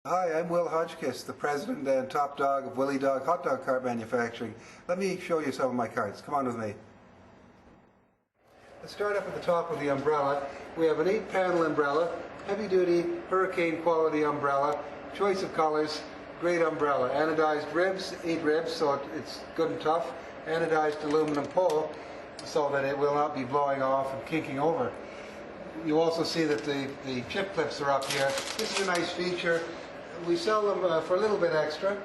Hi, I'm Will Hodgkiss, the president and top dog of Willy Dog Hot Dog Cart Manufacturing. Let me show you some of my carts. Come on with me. Let's start up at the top with the umbrella. We have an 8-panel umbrella, heavy-duty, hurricane quality umbrella, choice of colors, great umbrella. Anodized ribs, 8 ribs, so it's good and tough. Anodized aluminum pole, so that it will not be blowing off and kinking over. You also see that the chip clips are up here. This is a nice feature. We sell them for a little bit extra,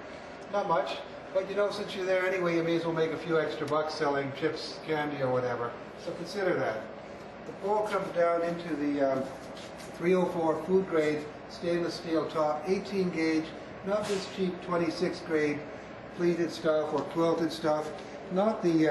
not much, but you know, since you're there anyway, you may as well make a few extra bucks selling chips, candy, or whatever. So consider that. The pole comes down into the 304 food grade stainless steel top, 18 gauge, not this cheap 26 grade pleated stuff or quilted stuff, not the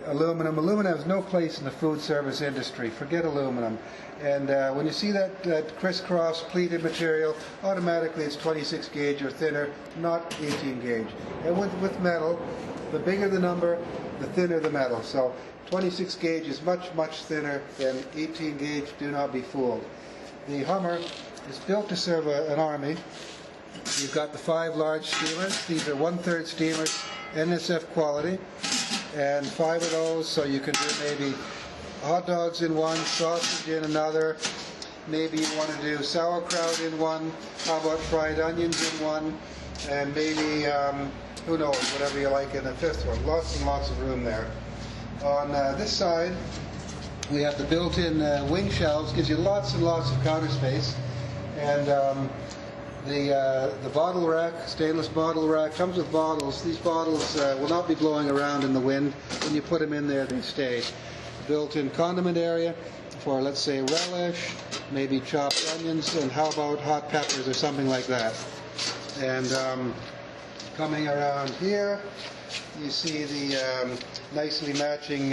aluminum. Aluminum has no place in the food service industry. Forget aluminum. And when you see that crisscross pleated material, automatically it's 26 gauge or thinner, not 18 gauge. And with metal, the bigger the number, the thinner the metal. So 26 gauge is much, much thinner than 18 gauge. Do not be fooled. The Hummer is built to serve an army. You've got the 5 large steamers. These are 1/3 steamers, NSF quality. And 5 of those, so you can do maybe hot dogs in one, sausage in another, maybe you want to do sauerkraut in one, how about fried onions in one, and maybe, who knows, whatever you like in the 5th one. Lots and lots of room there. On this side, we have the built-in wing shelves, gives you lots and lots of counter space, and the bottle rack, stainless bottle rack, comes with bottles. These bottles will not be blowing around in the wind. When you put them in there, they stay. Built-in condiment area for, let's say, relish, maybe chopped onions, and how about hot peppers or something like that. And coming around here, you see the nicely matching,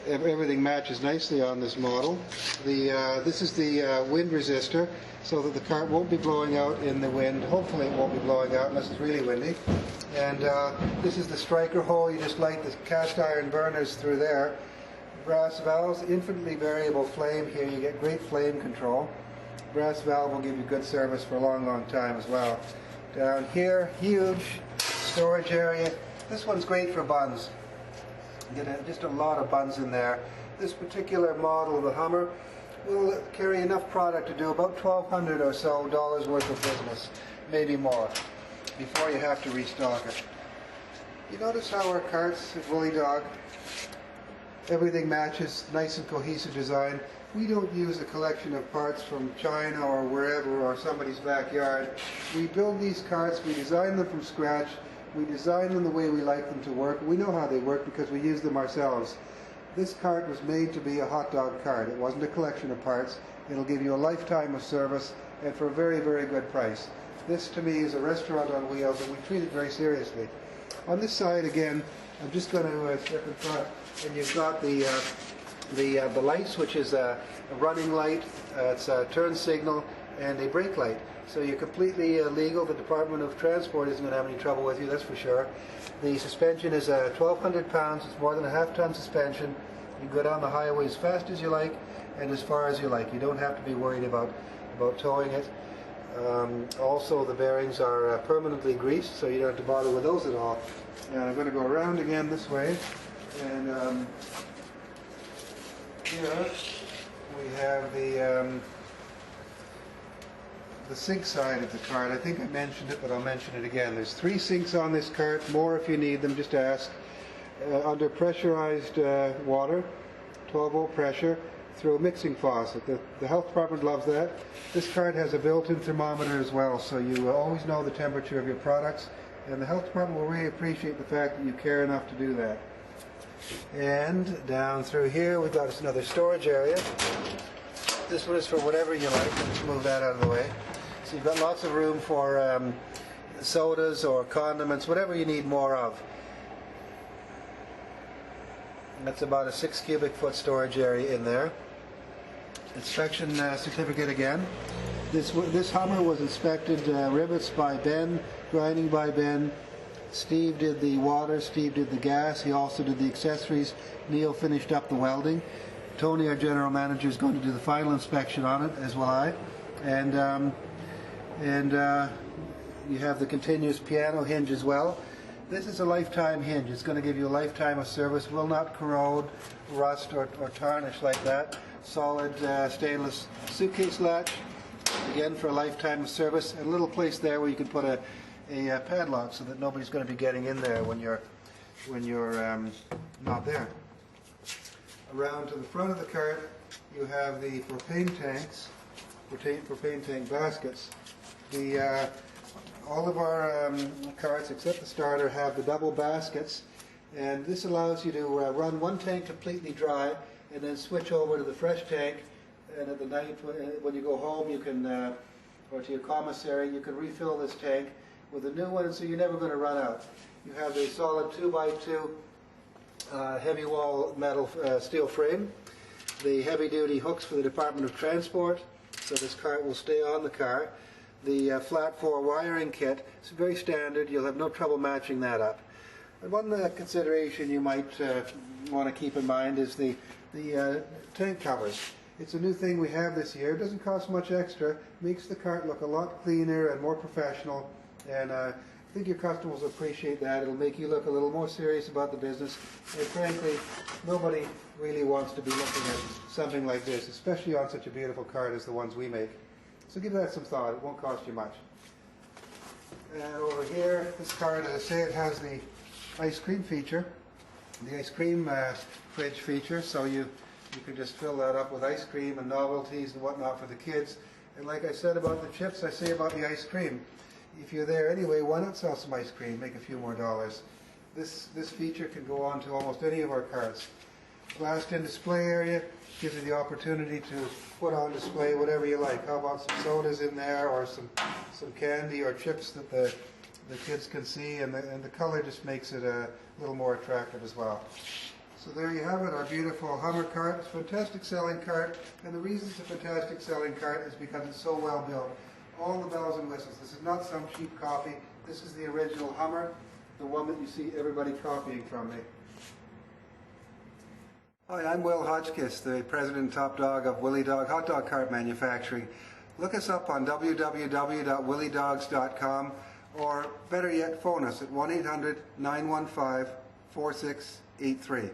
everything matches nicely on this model. This is the wind resistor, so that the cart won't be blowing out in the wind. Hopefully it won't be blowing out unless it's really windy. And this is the striker hole. You just light the cast iron burners through there. Brass valves, infinitely variable flame here. You get great flame control. Brass valve will give you good service for a long, long time as well. Down here, huge storage area. This one's great for buns. You get just a lot of buns in there. This particular model of the Hummer will carry enough product to do about $1,200 or so worth of business, maybe more, before you have to restock it. You notice how our carts at Willy Dog, everything matches, nice and cohesive design. We don't use a collection of parts from China or wherever or somebody's backyard. We build these carts, we design them from scratch, we design them the way we like them to work. We know how they work because we use them ourselves. This cart was made to be a hot dog cart. It wasn't a collection of parts. It'll give you a lifetime of service and for a very, very good price. This to me is a restaurant on wheels, and we treat it very seriously. On this side again, I'm just going to step in front, and you've got the lights, which is a running light, it's a turn signal, and a brake light. So you're completely legal. The Department of Transport isn't going to have any trouble with you, that's for sure. The suspension is 1,200 pounds. It's more than a half-ton suspension. You can go down the highway as fast as you like and as far as you like. You don't have to be worried about towing it. Also, the bearings are permanently greased, so you don't have to bother with those at all. Now I'm going to go around again this way, and here we have the sink side of the cart. I think I mentioned it, but I'll mention it again. There's 3 sinks on this cart, more if you need them, just ask. Under pressurized water, 12-volt pressure, through a mixing faucet. The health department loves that. This cart has a built-in thermometer as well, so you always know the temperature of your products, and the health department will really appreciate the fact that you care enough to do that. And down through here, we've got another storage area. This one is for whatever you like. I'll just move that out of the way. So you've got lots of room for sodas or condiments, whatever you need more of. And that's about a 6 cubic foot storage area in there. Inspection certificate again. This Hummer was inspected, rivets by Ben, grinding by Ben. Steve did the water, Steve did the gas, he also did the accessories. Neil finished up the welding. Tony, our general manager, is going to do the final inspection on it, as will I. And And you have the continuous piano hinge as well. This is a lifetime hinge. It's going to give you a lifetime of service. Will not corrode, rust, or tarnish like that. Solid stainless suitcase latch, again for a lifetime of service. And a little place there where you can put a padlock so that nobody's going to be getting in there when you're not there. Around to the front of the cart, you have the propane tanks, propane tank baskets. All of our carts, except the starter, have the double baskets, and this allows you to run one tank completely dry and then switch over to the fresh tank, and at the night when you go home you can, or to your commissary, you can refill this tank with a new one, so you're never going to run out. You have a solid 2x2 heavy wall metal steel frame, the heavy duty hooks for the Department of Transport, so this cart will stay on the car. The flat 4 wiring kit is very standard. You'll have no trouble matching that up. And one consideration you might want to keep in mind is the tank covers. It's a new thing we have this year. It doesn't cost much extra. Makes the cart look a lot cleaner and more professional. And I think your customers will appreciate that. It'll make you look a little more serious about the business. And frankly, nobody really wants to be looking at something like this, especially on such a beautiful cart as the ones we make. So give that some thought. It won't cost you much. And over here, this cart, as I say, it has the ice cream feature, the ice cream fridge feature. So you can just fill that up with ice cream and novelties and whatnot for the kids. And like I said about the chips, I say about the ice cream. If you're there anyway, why not sell some ice cream, make a few more dollars? This feature can go on to almost any of our carts. Glassed-in display area gives you the opportunity to put on display whatever you like. How about some sodas in there, or some candy or chips that the kids can see, and the color just makes it a little more attractive as well. So there you have it, our beautiful Hummer cart. It's a fantastic selling cart, and the reason it's a fantastic selling cart is because it's so well built. All the bells and whistles. This is not some cheap copy. This is the original Hummer, the one that you see everybody copying from me. Hi, I'm Will Hotchkiss, the president and top dog of Willy Dog Hot Dog Cart Manufacturing. Look us up on www.willydogs.com, or better yet, phone us at 1-800-915-4683.